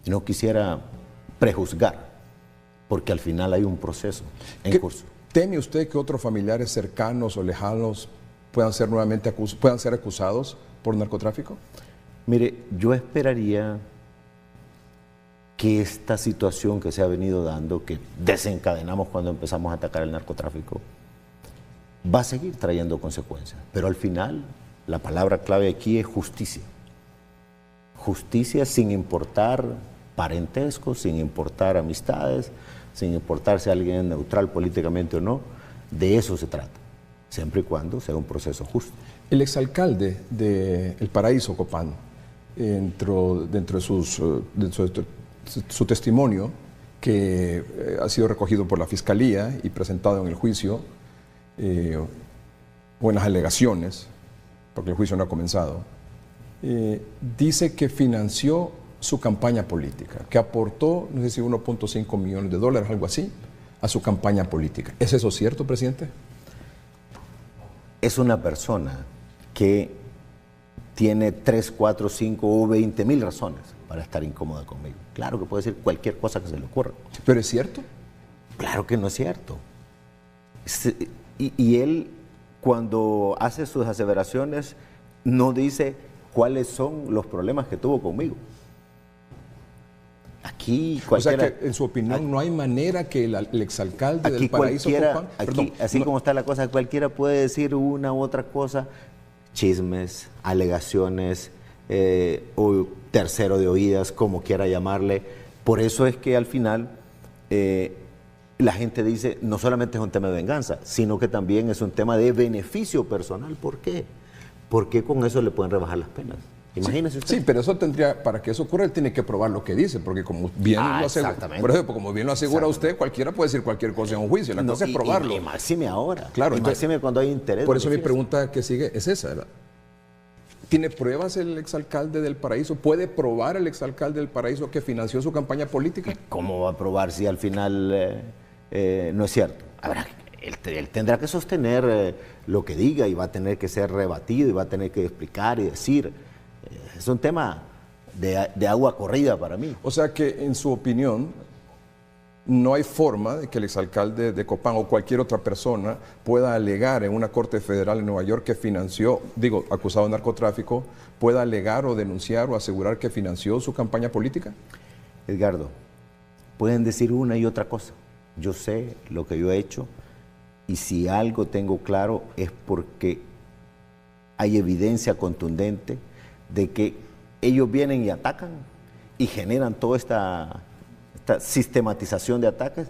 Y no quisiera prejuzgar, porque al final hay un proceso en curso. ¿Teme usted que otros familiares cercanos o lejanos puedan ser nuevamente acusados por narcotráfico? Mire, yo esperaría que esta situación que se ha venido dando, que desencadenamos cuando empezamos a atacar el narcotráfico, va a seguir trayendo consecuencias. Pero al final, la palabra clave aquí es justicia. Justicia sin importar parentesco, sin importar amistades, sin importar si alguien es neutral políticamente o no. De eso se trata, siempre y cuando sea un proceso justo. El exalcalde de El Paraíso, Copán, dentro de su testimonio, que ha sido recogido por la Fiscalía y presentado en el juicio, o en las alegaciones, porque el juicio no ha comenzado, dice que financió su campaña política, que aportó, no sé si 1.5 millones de dólares, algo así, a su campaña política. ¿Es eso cierto, presidente? Es una persona que tiene 3, 4, 5 o 20,000 razones para estar incómoda conmigo. Claro que puede decir cualquier cosa que se le ocurra. ¿Pero es cierto? Claro que no es cierto. Y él, cuando hace sus aseveraciones, no dice cuáles son los problemas que tuvo conmigo. Aquí cualquiera... O sea que, en su opinión, no hay manera que el exalcalde del Paraíso, Copán... Aquí, así como está la cosa, cualquiera puede decir una u otra cosa, chismes, alegaciones, o tercero de oídas, como quiera llamarle. Por eso es que al final la gente dice, no solamente es un tema de venganza, sino que también es un tema de beneficio personal. ¿Por qué? Porque con eso le pueden rebajar las penas. Imagínese usted. Sí, pero eso tendría, para que eso ocurra, él tiene que probar lo que dice, porque como bien lo asegura, por ejemplo, como bien lo asegura usted, cualquiera puede decir cualquier cosa en un juicio, la cosa es probarlo. Y máxime ahora. Claro, y máxime cuando hay interés. Por eso mi pregunta que sigue es esa, ¿verdad? ¿Tiene pruebas el exalcalde del Paraíso? ¿Puede probar el exalcalde del Paraíso que financió su campaña política? ¿Cómo va a probar si al final no es cierto? Él tendrá que sostener lo que diga y va a tener que ser rebatido y va a tener que explicar y decir. Es un tema de agua corrida para mí. O sea que, en su opinión, no hay forma de que el exalcalde de Copán o cualquier otra persona pueda alegar en una corte federal en Nueva York que financió, acusado de narcotráfico, pueda alegar o denunciar o asegurar que financió su campaña política. Edgardo, pueden decir una y otra cosa. Yo sé lo que yo he hecho y si algo tengo claro es porque hay evidencia contundente de que ellos vienen y atacan y generan toda esta sistematización de ataques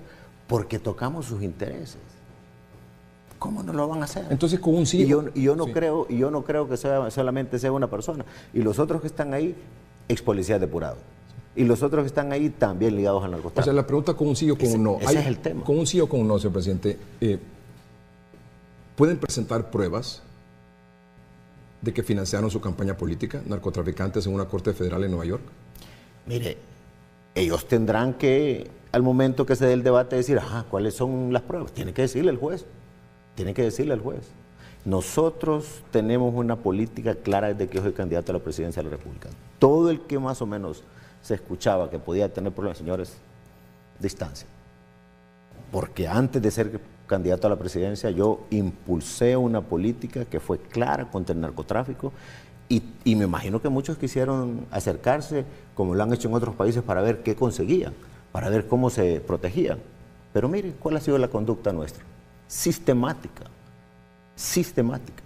porque tocamos sus intereses. ¿Cómo no lo van a hacer? Entonces, con un sí. Y yo no creo que solamente sea una persona. Y los otros que están ahí, ex policías depurados. Y los otros que están ahí también ligados al narcotráfico. O sea, la pregunta con un sí o con un no. Ese es el tema. Con un sí o con un no, señor presidente, ¿pueden presentar pruebas de que financiaron su campaña política, narcotraficantes, en una corte federal en Nueva York? Mire, ellos tendrán que, al momento que se dé el debate, decir, ¿cuáles son las pruebas? Tiene que decirle el juez. Tiene que decirle al juez. Nosotros tenemos una política clara desde que yo soy candidato a la presidencia de la República. Todo el que más o menos se escuchaba que podía tener problemas, señores, distancia. Porque antes de ser candidato a la presidencia, yo impulsé una política que fue clara contra el narcotráfico y me imagino que muchos quisieron acercarse, como lo han hecho en otros países, para ver qué conseguían, para ver cómo se protegían. Pero mire, ¿cuál ha sido la conducta nuestra? Sistemática,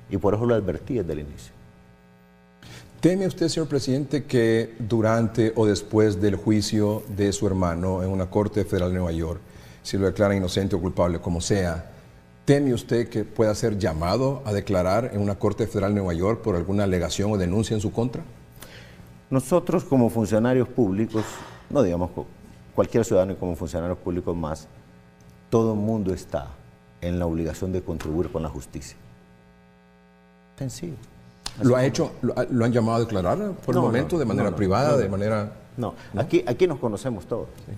y por eso lo advertí desde el inicio. ¿Teme usted, señor presidente, que durante o después del juicio de su hermano en una corte federal de Nueva York, si lo declaran inocente o culpable, como sea, teme usted que pueda ser llamado a declarar en una corte federal de Nueva York por alguna alegación o denuncia en su contra? Nosotros como funcionarios públicos, no digamos cualquier ciudadano y como funcionarios públicos más, todo el mundo está en la obligación de contribuir con la justicia. Sencillo. ¿Lo ha hecho, lo han llamado a declarar por el momento, de manera privada, de manera...? No, aquí nos conocemos todos. Sí.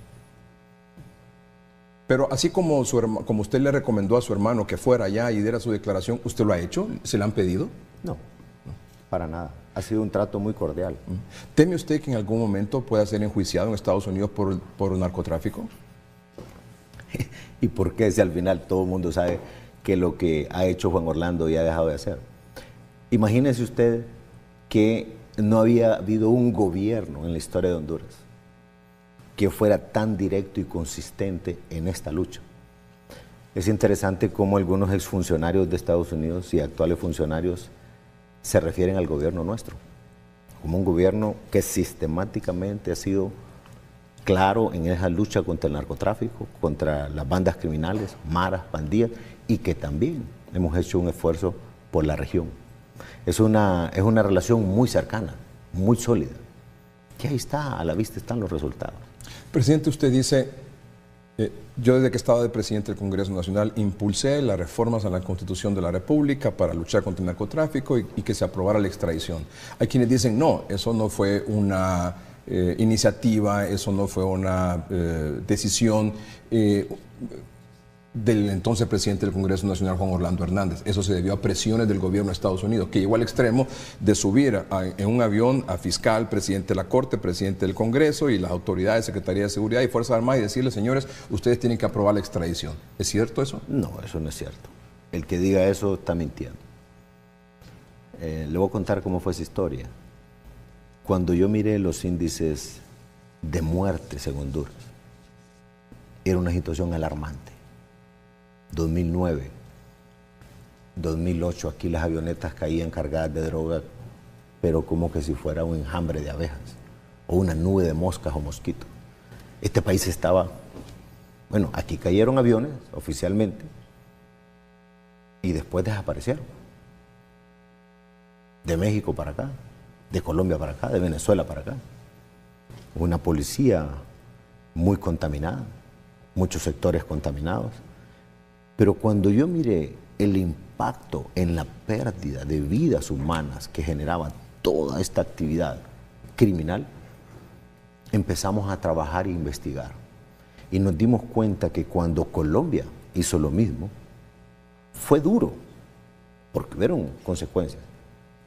Pero así como usted le recomendó a su hermano que fuera allá y diera su declaración, ¿usted lo ha hecho? ¿Se le han pedido? No, para nada. Ha sido un trato muy cordial. ¿Teme usted que en algún momento pueda ser enjuiciado en Estados Unidos por narcotráfico? ¿Y por qué? Si al final todo el mundo sabe que lo que ha hecho Juan Orlando y ha dejado de hacer. Imagínese usted que no había habido un gobierno en la historia de Honduras que fuera tan directo y consistente en esta lucha. Es interesante cómo algunos exfuncionarios de Estados Unidos y actuales funcionarios se refieren al gobierno nuestro, como un gobierno que sistemáticamente ha sido claro en esa lucha contra el narcotráfico, contra las bandas criminales, maras, pandillas, y que también hemos hecho un esfuerzo por la región. Es una relación muy cercana, muy sólida, que ahí está, a la vista están los resultados. Presidente, usted dice, yo desde que estaba de presidente del Congreso Nacional impulsé las reformas a la Constitución de la República para luchar contra el narcotráfico y que se aprobara la extradición. Hay quienes dicen, no, eso no fue una iniciativa, eso no fue una decisión del entonces presidente del Congreso Nacional, Juan Orlando Hernández. Eso se debió a presiones del gobierno de Estados Unidos, que llegó al extremo de subir en un avión a fiscal, presidente de la Corte, presidente del Congreso y las autoridades, Secretaría de Seguridad y Fuerzas Armadas y decirles, señores, ustedes tienen que aprobar la extradición. ¿Es cierto eso? No, eso no es cierto. El que diga eso está mintiendo. Le voy a contar cómo fue esa historia. Cuando yo miré los índices de muertes en Honduras, era una situación alarmante. 2009, 2008, aquí las avionetas caían cargadas de droga, pero como que si fuera un enjambre de abejas o una nube de moscas o mosquitos. Este país estaba, bueno, aquí cayeron aviones oficialmente y después desaparecieron. De México para acá, de Colombia para acá, de Venezuela para acá. Una policía muy contaminada, muchos sectores contaminados. Pero cuando yo miré el impacto en la pérdida de vidas humanas que generaba toda esta actividad criminal, empezamos a trabajar e investigar. Y nos dimos cuenta que cuando Colombia hizo lo mismo, fue duro, porque hubieron consecuencias.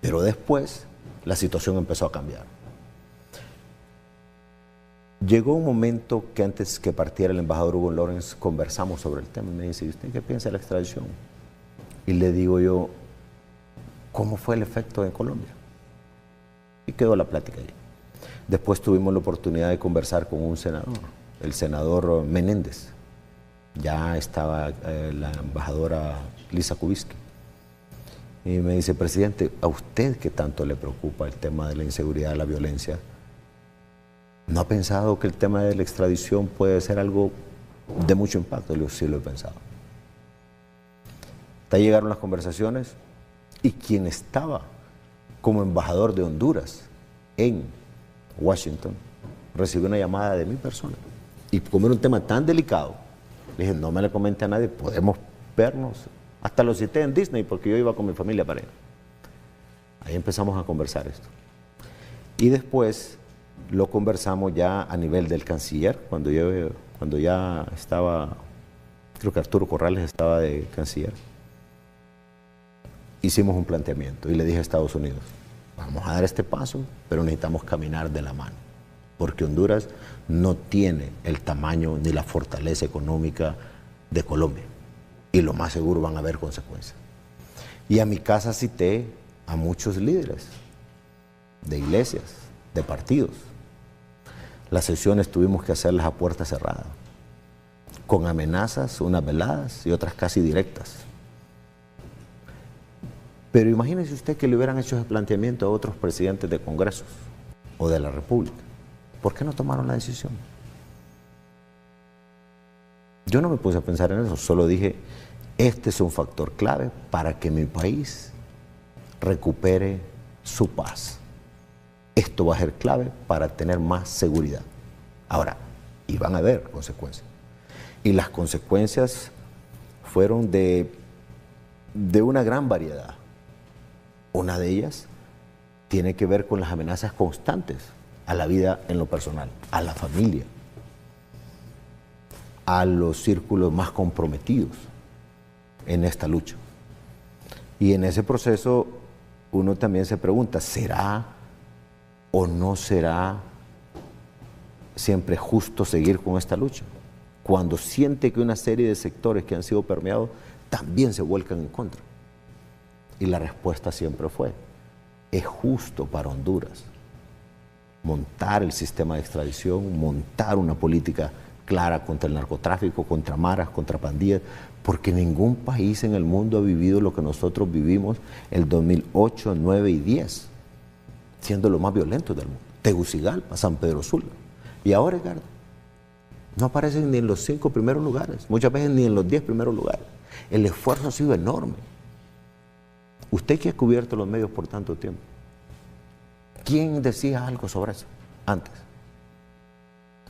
Pero después la situación empezó a cambiar. Llegó un momento que antes que partiera el embajador Hugo Lawrence conversamos sobre el tema y me dice, ¿y usted qué piensa de la extradición? Y le digo yo, ¿cómo fue el efecto en Colombia? Y quedó la plática ahí. Después tuvimos la oportunidad de conversar con un senador, el senador Menéndez. Ya estaba la embajadora Lisa Kubisky. Y me dice, presidente, ¿a usted qué tanto le preocupa el tema de la inseguridad, la violencia? ¿No ha pensado que el tema de la extradición puede ser algo de mucho impacto? Le digo, sí lo he pensado. Hasta llegaron las conversaciones y quien estaba como embajador de Honduras en Washington recibió una llamada de mi persona. Y como era un tema tan delicado, le dije, no me le comente a nadie, podemos vernos. Hasta lo cité en Disney porque yo iba con mi familia para allá. Ahí empezamos a conversar esto. Y después lo conversamos ya a nivel del canciller, cuando ya estaba, creo que Arturo Corrales estaba de canciller. Hicimos un planteamiento y le dije a Estados Unidos, vamos a dar este paso, pero necesitamos caminar de la mano, porque Honduras no tiene el tamaño ni la fortaleza económica de Colombia, y lo más seguro van a haber consecuencias. Y a mi casa cité a muchos líderes de iglesias, de partidos. Las sesiones tuvimos que hacerlas a puerta cerrada, con amenazas, unas veladas y otras casi directas. Pero imagínese usted que le hubieran hecho ese planteamiento a otros presidentes de congresos o de la República. ¿Por qué no tomaron la decisión? Yo no me puse a pensar en eso, solo dije, este es un factor clave para que mi país recupere su paz. Esto va a ser clave para tener más seguridad. Ahora, y van a haber consecuencias. Y las consecuencias fueron de una gran variedad. Una de ellas tiene que ver con las amenazas constantes a la vida en lo personal, a la familia, a los círculos más comprometidos en esta lucha. Y en ese proceso uno también se pregunta, ¿será o no será siempre justo seguir con esta lucha? Cuando siente que una serie de sectores que han sido permeados también se vuelcan en contra. Y la respuesta siempre fue, es justo para Honduras montar el sistema de extradición, montar una política clara contra el narcotráfico, contra maras, contra pandillas, porque ningún país en el mundo ha vivido lo que nosotros vivimos el 2008, 9 y 10, siendo los más violentos del mundo. Tegucigalpa, San Pedro Sula. Y ahora, Edgardo, no aparecen ni en los 5 primeros lugares, muchas veces ni en los 10 primeros lugares. El esfuerzo ha sido enorme. Usted que ha cubierto los medios por tanto tiempo, ¿quién decía algo sobre eso antes?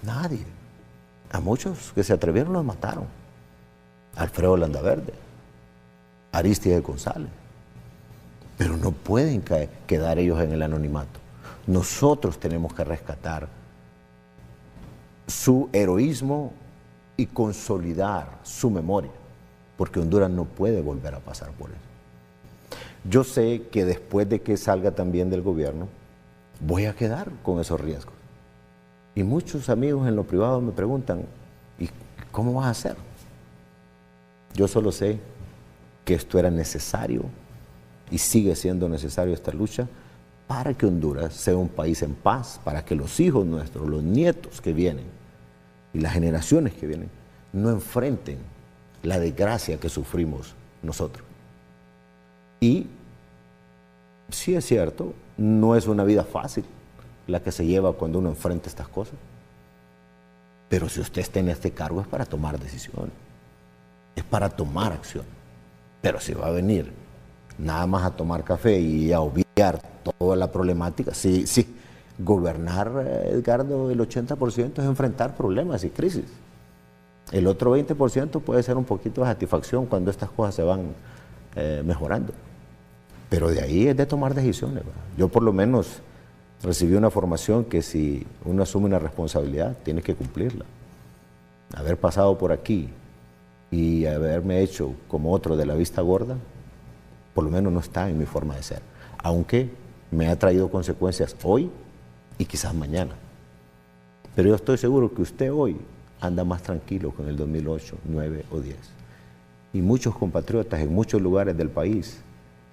Nadie. A muchos que se atrevieron los mataron. Alfredo Landaverde, Aristides González. Pero no pueden quedar ellos en el anonimato. Nosotros tenemos que rescatar su heroísmo y consolidar su memoria, porque Honduras no puede volver a pasar por eso. Yo sé que después de que salga también del gobierno, voy a quedar con esos riesgos. Y muchos amigos en lo privado me preguntan, ¿y cómo vas a hacer? Yo solo sé que esto era necesario y sigue siendo necesario esta lucha para que Honduras sea un país en paz, para que los hijos nuestros, los nietos que vienen y las generaciones que vienen no enfrenten la desgracia que sufrimos nosotros. Y sí es cierto, no es una vida fácil la que se lleva cuando uno enfrenta estas cosas. Pero si usted está en este cargo es para tomar decisiones, es para tomar acción. Pero si va a venir nada más a tomar café y a obviar toda la problemática, sí, gobernar, Edgardo, el 80% es enfrentar problemas y crisis. El otro 20% puede ser un poquito de satisfacción cuando estas cosas se van mejorando. Pero de ahí es de tomar decisiones, ¿verdad? Yo por lo menos recibí una formación que si uno asume una responsabilidad, tiene que cumplirla. Haber pasado por aquí y haberme hecho como otro de la vista gorda, por lo menos no está en mi forma de ser. Aunque me ha traído consecuencias hoy y quizás mañana. Pero yo estoy seguro que usted hoy anda más tranquilo que en el 2008, 9 o 10. Y muchos compatriotas en muchos lugares del país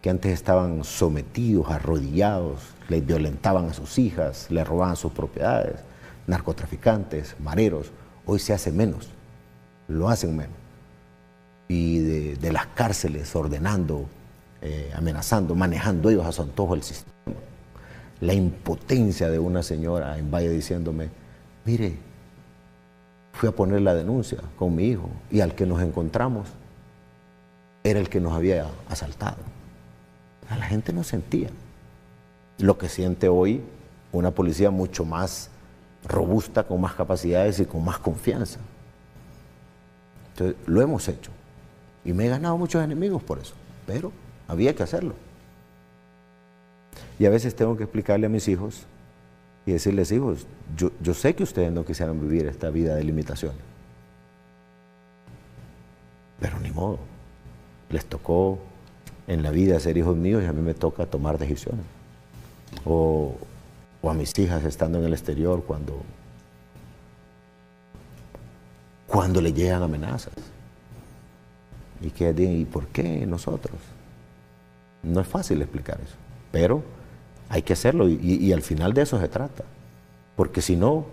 que antes estaban sometidos, arrodillados, les violentaban a sus hijas, les robaban sus propiedades, narcotraficantes, mareros, hoy se hace menos, lo hacen menos. Y de las cárceles ordenando, amenazando, manejando ellos a su antojo el sistema. La impotencia de una señora en Valle diciéndome, mire, fui a poner la denuncia con mi hijo y al que nos encontramos era el que nos había asaltado. A la gente no sentía lo que siente hoy una policía mucho más robusta, con más capacidades y con más confianza. Entonces, lo hemos hecho. Y me he ganado muchos enemigos por eso, pero había que hacerlo. Y a veces tengo que explicarle a mis hijos y decirles, hijos, yo sé que ustedes no quisieran vivir esta vida de limitaciones, pero ni modo, les tocó en la vida ser hijos míos y a mí me toca tomar decisiones. O a mis hijas estando en el exterior cuando les llegan amenazas. Y que digan, ¿y por qué nosotros? No es fácil explicar eso, pero hay que hacerlo y al final de eso se trata. Porque si no,